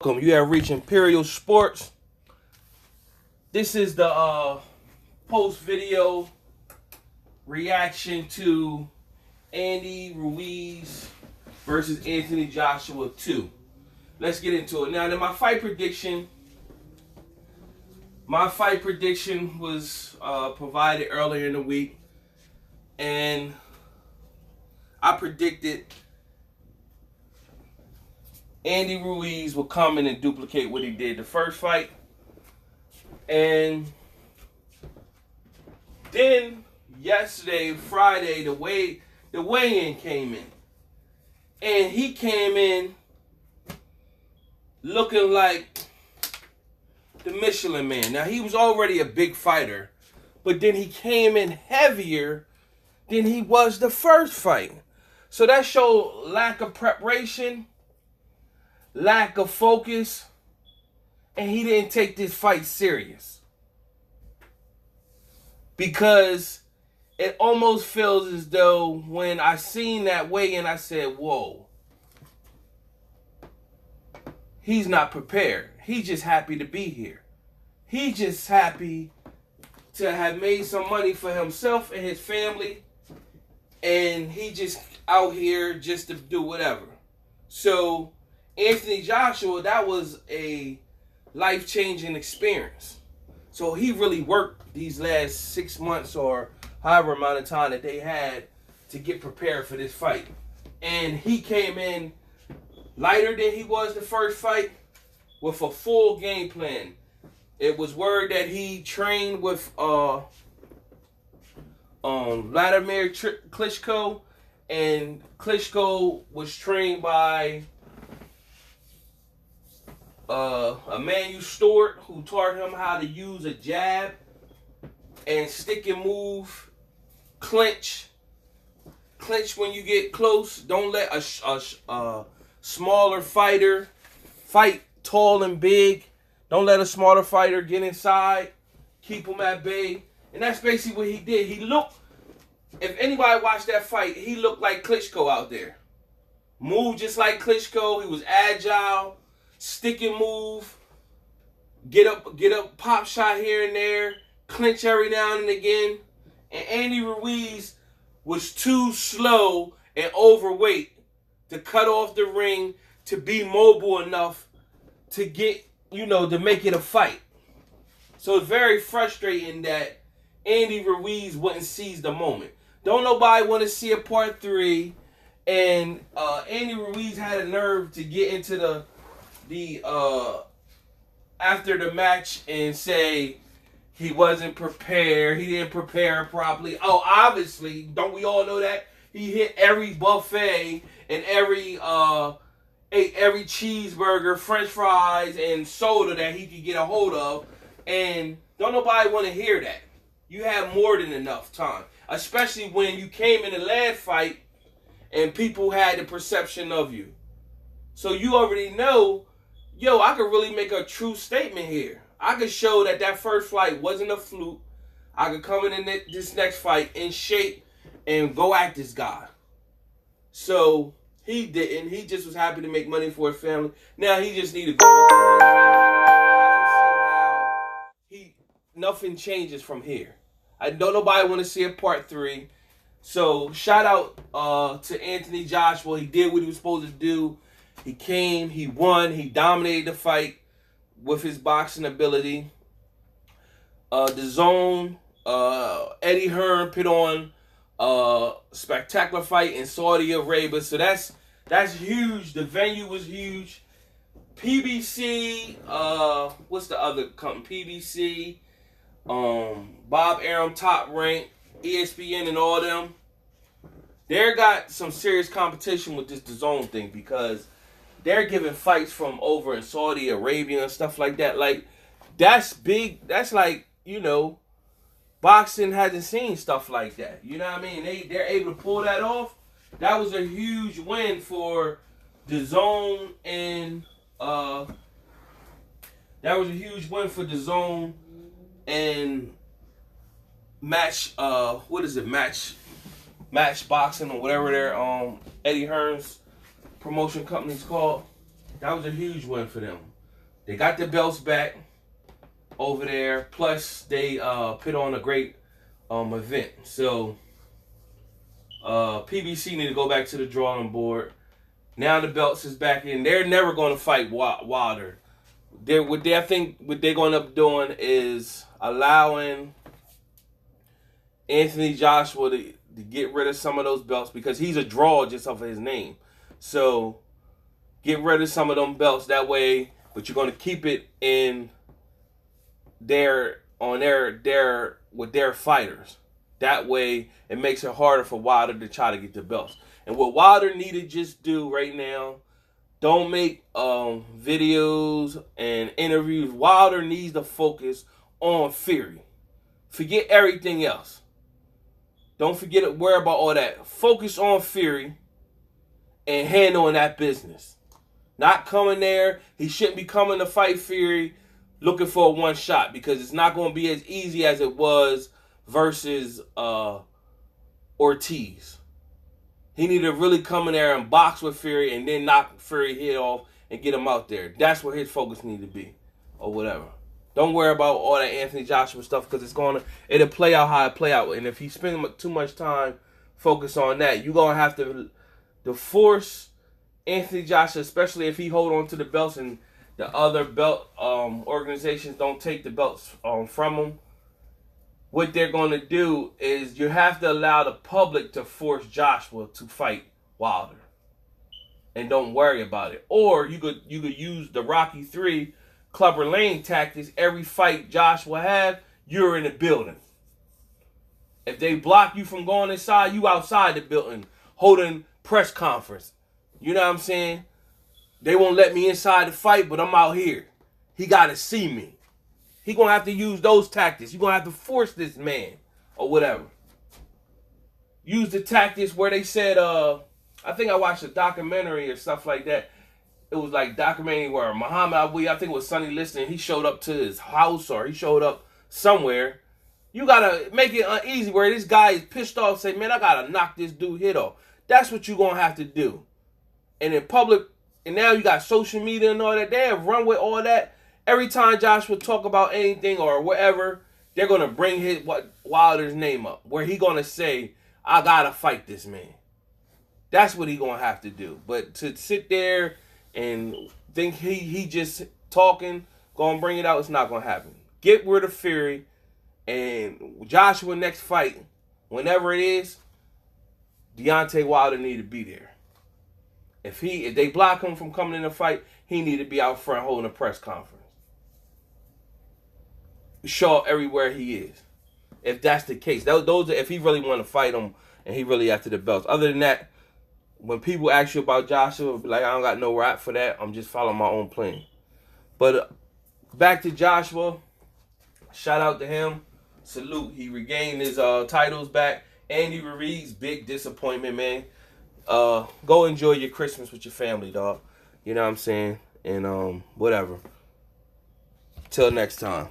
Welcome. You have reached Imperial Sports. This is the post video reaction to Andy Ruiz versus Anthony Joshua 2. Let's get into it. Now, my fight prediction was provided earlier in the week, and I predicted Andy Ruiz will come in and duplicate what he did the first fight. And then yesterday, Friday, the weigh-in came in. And he came in looking like the Michelin Man. Now, he was already a big fighter, but then he came in heavier than he was the first fight. So that showed lack of preparation, lack of focus, and he didn't take this fight serious. Because it almost feels as though when I seen that weigh-in, I said, whoa. He's not prepared. He's just happy to be here. He's just happy to have made some money for himself and his family. And he just out here just to do whatever. So Anthony Joshua, that was a life-changing experience. So he really worked these last 6 months or however amount of time that they had to get prepared for this fight. And he came in lighter than he was the first fight with a full game plan. It was word that he trained with Vladimir Klitschko, and Klitschko was trained by Emmanuel Stewart, who taught him how to use a jab and stick and move, clinch when you get close. Don't let a smaller fighter fight tall and big. Don't let a smaller fighter get inside. Keep him at bay. And that's basically what he did. He looked, if anybody watched that fight, he looked like Klitschko out there. Moved just like Klitschko. He was agile. Stick and move, get up, pop shot here and there, clinch every now and again. And Andy Ruiz was too slow and overweight to cut off the ring, to be mobile enough to get, to make it a fight. So it's very frustrating that Andy Ruiz wouldn't seize the moment. Don't nobody want to see a part 3. And Andy Ruiz had a nerve to get into the after the match and say he wasn't prepared, he didn't prepare properly. Oh, obviously, don't we all know that? He hit every buffet and ate every cheeseburger, french fries, and soda that he could get a hold of. And don't nobody want to hear that. You have more than enough time. Especially when you came in the last fight and people had the perception of you. So you already know, I could really make a true statement here. I could show that first fight wasn't a fluke. I could come in this next fight in shape and go at this guy. So he didn't. He just was happy to make money for his family. Now he just needed to go. I don't see how nothing changes from here. I don't nobody want to see a part 3. So shout out to Anthony Joshua. He did what he was supposed to do. He came, he won, he dominated the fight with his boxing ability. The Zone, Eddie Hearn put on a spectacular fight in Saudi Arabia. So that's huge. The venue was huge. PBC, what's the other company? PBC, Bob Arum, Top Rank, ESPN, and all them. They got some serious competition with this DAZN thing, because they're giving fights from over in Saudi Arabia and stuff like that. Like, that's big. That's like, boxing hasn't seen stuff like that. You know what I mean? They're able to pull that off. That was a huge win for DAZN, and that was a huge win for DAZN and Match. What is it? Match Boxing or whatever their Eddie Hearn's promotion company's called. That was a huge win for them. They got the belts back over there. Plus, they put on a great event. So, PBC need to go back to the drawing board. Now the belts is back in. They're never going to fight Wilder. I think what they're going to end up doing is allowing Anthony Joshua to get rid of some of those belts because he's a draw just off of his name. So get rid of some of them belts that way, but you're going to keep it in their with their fighters. That way it makes it harder for Wilder to try to get the belts. And what Wilder need to just do right now, don't make videos and interviews. Wilder needs to focus on Fury. Forget everything else. Don't worry about all that. Focus on Fury and handling that business. Not coming there. He shouldn't be coming to fight Fury looking for a one shot because it's not going to be as easy as it was versus Ortiz. He need to really come in there and box with Fury and then knock Fury head off and get him out there. That's where his focus need to be or whatever. Don't worry about all that Anthony Joshua stuff because it'll play out how it play out. And if you spend too much time focus on that, you're going to have to force Anthony Joshua, especially if he hold on to the belts and the other belt organizations don't take the belts from him. What they're going to do is you have to allow the public to force Joshua to fight Wilder. And don't worry about it. Or you could use the Rocky 3 Clubber Lane tactics. Every fight Joshua have, you're in the building. If they block you from going inside, you outside the building holding press conference. You know what I'm saying? They won't let me inside the fight, but I'm out here. He got to see me. He going to have to use those tactics. You're going to have to force this man or whatever. Use the tactics where they said, I think I watched a documentary or stuff like that. It was like documentary where Muhammad Ali, I think it was Sonny Liston, he showed up to his house or he showed up somewhere. You got to make it uneasy where this guy is pissed off, say, man, I got to knock this dude head off. That's what you're going to have to do. And in public, and now you got social media and all that. They have run with all that. Every time Joshua talk about anything or whatever, they're going to bring Wilder's name up. Where he going to say, I got to fight this man. That's what he going to have to do. But to sit there and think he just talking, going to bring it out, it's not going to happen. Get rid of Fury. And Joshua next fight, whenever it is, Deontay Wilder need to be there. If they block him from coming in the fight, he need to be out front holding a press conference. Show up everywhere he is. If that's the case. Those if he really want to fight him and he really after the belts. Other than that, when people ask you about Joshua, be like, I don't got no rap for that. I'm just following my own plan. But back to Joshua. Shout out to him. Salute. He regained his titles back. Andy Ruiz, big disappointment, man. Go enjoy your Christmas with your family, dog. You know what I'm saying? And whatever. Till next time.